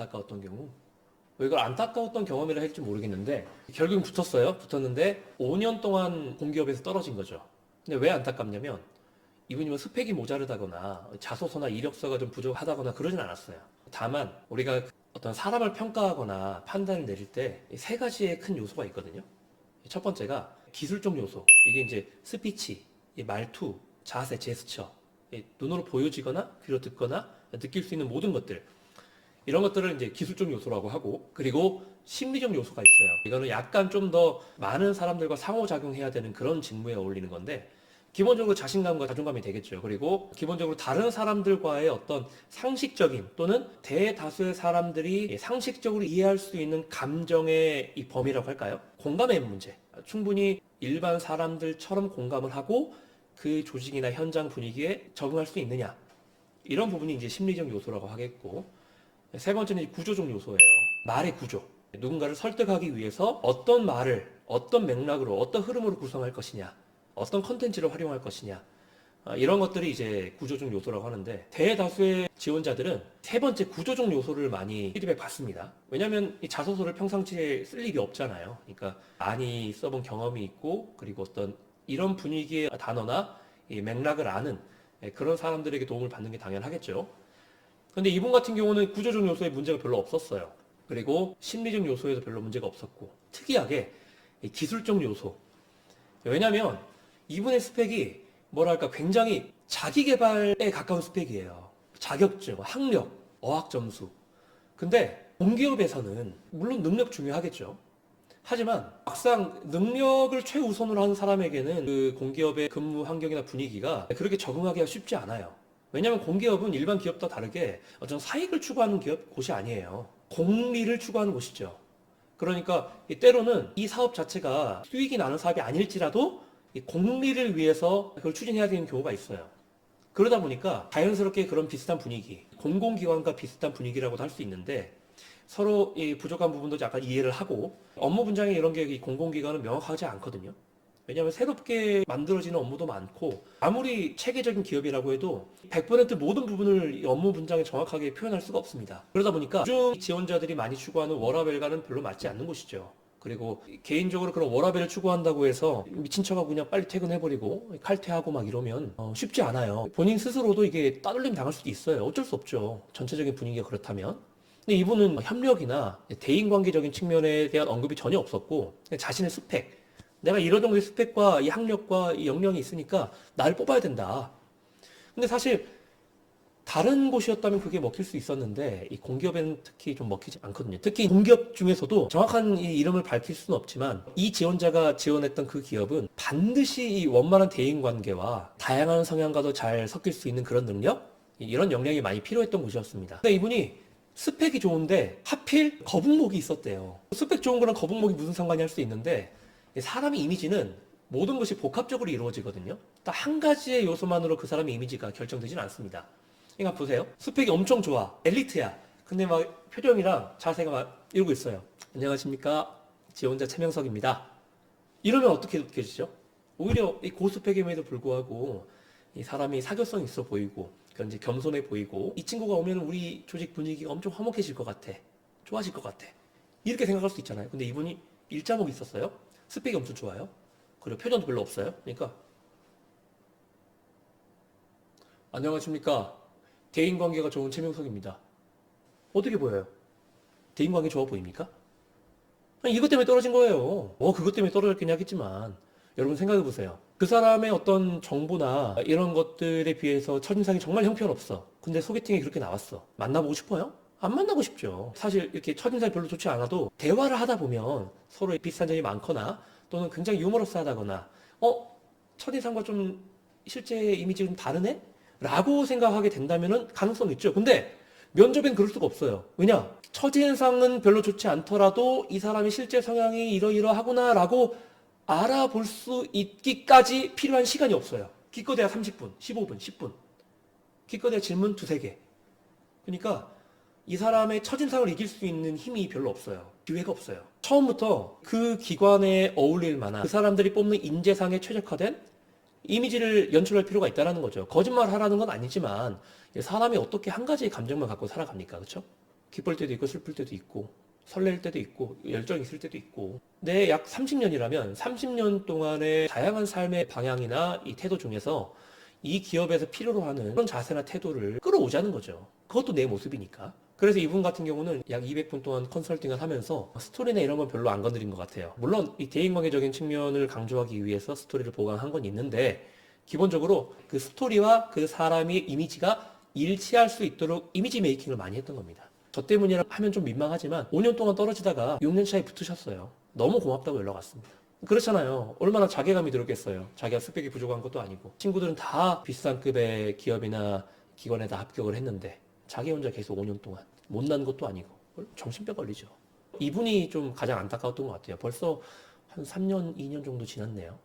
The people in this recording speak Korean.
안타까웠던 경우. 이걸 안타까웠던 경험이라 할지 모르겠는데 결국은 붙었어요. 붙었는데 5년 동안 공기업에서 떨어진 거죠. 근데 왜 안타깝냐면 이분이 뭐 스펙이 모자르다거나 자소서나 이력서가 좀 부족하다거나 그러진 않았어요. 다만 우리가 어떤 사람을 평가하거나 판단을 내릴 때 세 가지의 큰 요소가 있거든요. 첫 번째가 기술적 요소. 이게 이제 스피치, 말투, 자세, 제스처, 눈으로 보여지거나 귀로 듣거나 느낄 수 있는 모든 것들. 이런 것들을 이제 기술적 요소라고 하고, 그리고 심리적 요소가 있어요. 이거는 약간 좀 더 많은 사람들과 상호작용해야 되는 그런 직무에 어울리는 건데, 기본적으로 자신감과 자존감이 되겠죠. 그리고 기본적으로 다른 사람들과의 어떤 상식적인 또는 대다수의 사람들이 상식적으로 이해할 수 있는 감정의 이 범위라고 할까요? 공감의 문제. 충분히 일반 사람들처럼 공감을 하고 그 조직이나 현장 분위기에 적응할 수 있느냐. 이런 부분이 이제 심리적 요소라고 하겠고, 세 번째는 구조적 요소예요. 말의 구조. 누군가를 설득하기 위해서 어떤 말을, 어떤 맥락으로, 어떤 흐름으로 구성할 것이냐. 어떤 컨텐츠를 활용할 것이냐. 이런 것들이 이제 구조적 요소라고 하는데 대다수의 지원자들은 세 번째 구조적 요소를 많이 피드백 받습니다. 왜냐하면 이 자소서를 평상시에 쓸 일이 없잖아요. 그러니까 많이 써본 경험이 있고 그리고 어떤 이런 분위기의 단어나 이 맥락을 아는 그런 사람들에게 도움을 받는 게 당연하겠죠. 근데 이분 같은 경우는 구조적 요소에 문제가 별로 없었어요. 그리고 심리적 요소에도 별로 문제가 없었고 특이하게 이 기술적 요소. 왜냐하면 이분의 스펙이 뭐랄까 굉장히 자기 개발에 가까운 스펙이에요. 자격증, 학력, 어학 점수. 근데 공기업에서는 물론 능력 중요하겠죠. 하지만 막상 능력을 최우선으로 하는 사람에게는 그 공기업의 근무 환경이나 분위기가 그렇게 적응하기가 쉽지 않아요. 왜냐하면 공기업은 일반 기업과 다르게 어떤 사익을 추구하는 곳이 아니에요. 공리를 추구하는 곳이죠. 그러니까 때로는 이 사업 자체가 수익이 나는 사업이 아닐지라도 이 공리를 위해서 그걸 추진해야 되는 경우가 있어요. 그러다 보니까 자연스럽게 그런 비슷한 분위기, 공공기관과 비슷한 분위기라고도 할 수 있는데 서로 이 부족한 부분도 약간 이해를 하고 업무 분장에 이런 게 이 공공기관은 명확하지 않거든요. 왜냐하면 새롭게 만들어지는 업무도 많고 아무리 체계적인 기업이라고 해도 100% 모든 부분을 이 업무 분장에 정확하게 표현할 수가 없습니다. 그러다 보니까 중 지원자들이 많이 추구하는 워라밸과는 별로 맞지 않는 곳이죠. 그리고 개인적으로 그런 워라밸을 추구한다고 해서 미친 척하고 그냥 빨리 퇴근해버리고 칼퇴하고 막 이러면 쉽지 않아요. 본인 스스로도 이게 따돌림 당할 수도 있어요. 어쩔 수 없죠. 전체적인 분위기가 그렇다면. 근데 이분은 협력이나 대인관계적인 측면에 대한 언급이 전혀 없었고 자신의 스펙, 내가 이런 정도의 스펙과 이 학력과 이 역량이 있으니까 나를 뽑아야 된다. 근데 사실 다른 곳이었다면 그게 먹힐 수 있었는데 이 공기업에는 특히 좀 먹히지 않거든요. 특히 공기업 중에서도 정확한 이 이름을 밝힐 수는 없지만 이 지원자가 지원했던 그 기업은 반드시 이 원만한 대인관계와 다양한 성향과도 잘 섞일 수 있는 그런 능력? 이런 역량이 많이 필요했던 곳이었습니다. 근데 이분이 스펙이 좋은데 하필 거북목이 있었대요. 스펙 좋은 거랑 거북목이 무슨 상관이 할 수 있는데 사람의 이미지는 모든 것이 복합적으로 이루어지거든요. 딱 한 가지의 요소만으로 그 사람의 이미지가 결정되지는 않습니다. 그러니까 보세요. 스펙이 엄청 좋아. 엘리트야. 근데 막 표정이랑 자세가 막 이러고 있어요. 안녕하십니까. 지원자 최명석입니다. 이러면 어떻게 느껴지죠? 오히려 이 고스펙임에도 불구하고 이 사람이 사교성 있어 보이고 이제 겸손해 보이고 이 친구가 오면 우리 조직 분위기가 엄청 화목해질 것 같아. 좋아질 것 같아. 이렇게 생각할 수 있잖아요. 근데 이분이 일자목이 있었어요. 스펙이 엄청 좋아요. 그리고 표정도 별로 없어요. 그러니까 안녕하십니까. 대인관계가 좋은 최명석입니다. 어떻게 보여요? 대인관계 좋아 보입니까? 아니, 이것 때문에 떨어진 거예요. 그것 때문에 떨어졌긴 하겠지만 여러분 생각해 보세요. 그 사람의 어떤 정보나 이런 것들에 비해서 첫인상이 정말 형편없어. 근데 소개팅에 그렇게 나왔어. 만나보고 싶어요? 안 만나고 싶죠. 사실 이렇게 첫인상이 별로 좋지 않아도 대화를 하다 보면 서로 비슷한 점이 많거나 또는 굉장히 유머러스하다거나 첫인상과 좀 실제 이미지가 좀 다르네? 라고 생각하게 된다면 가능성이 있죠. 근데 면접엔 그럴 수가 없어요. 왜냐? 첫인상은 별로 좋지 않더라도 이 사람의 실제 성향이 이러이러하구나 라고 알아볼 수 있기까지 필요한 시간이 없어요. 기껏해야 30분, 15분, 10분. 기껏해야 질문 두세 개. 그러니까 이 사람의 첫인상을 이길 수 있는 힘이 별로 없어요. 기회가 없어요. 처음부터 그 기관에 어울릴 만한 그 사람들이 뽑는 인재상에 최적화된 이미지를 연출할 필요가 있다는 거죠. 거짓말 하라는 건 아니지만 사람이 어떻게 한 가지의 감정만 갖고 살아갑니까? 그렇죠? 기쁠 때도 있고 슬플 때도 있고 설렐 때도 있고 열정이 있을 때도 있고. 근데 약 30년이라면 30년 동안의 다양한 삶의 방향이나 이 태도 중에서 이 기업에서 필요로 하는 그런 자세나 태도를 끌어오자는 거죠. 그것도 내 모습이니까. 그래서 이분 같은 경우는 약 200분 동안 컨설팅을 하면서 스토리나 이런 건 별로 안 건드린 것 같아요. 물론 이 대인관계적인 측면을 강조하기 위해서 스토리를 보강한 건 있는데, 기본적으로 그 스토리와 그 사람의 이미지가 일치할 수 있도록 이미지 메이킹을 많이 했던 겁니다. 저 때문이라 하면 좀 민망하지만 5년 동안 떨어지다가 6년 차에 붙으셨어요. 너무 고맙다고 연락 왔습니다. 그렇잖아요. 얼마나 자괴감이 들었겠어요. 자기가 스펙이 부족한 것도 아니고. 친구들은 다 비슷한 급의 기업이나 기관에 다 합격을 했는데 자기 혼자 계속 5년 동안 못난 것도 아니고 정신병 걸리죠. 이분이 좀 가장 안타까웠던 것 같아요. 벌써 한 3년, 2년 정도 지났네요.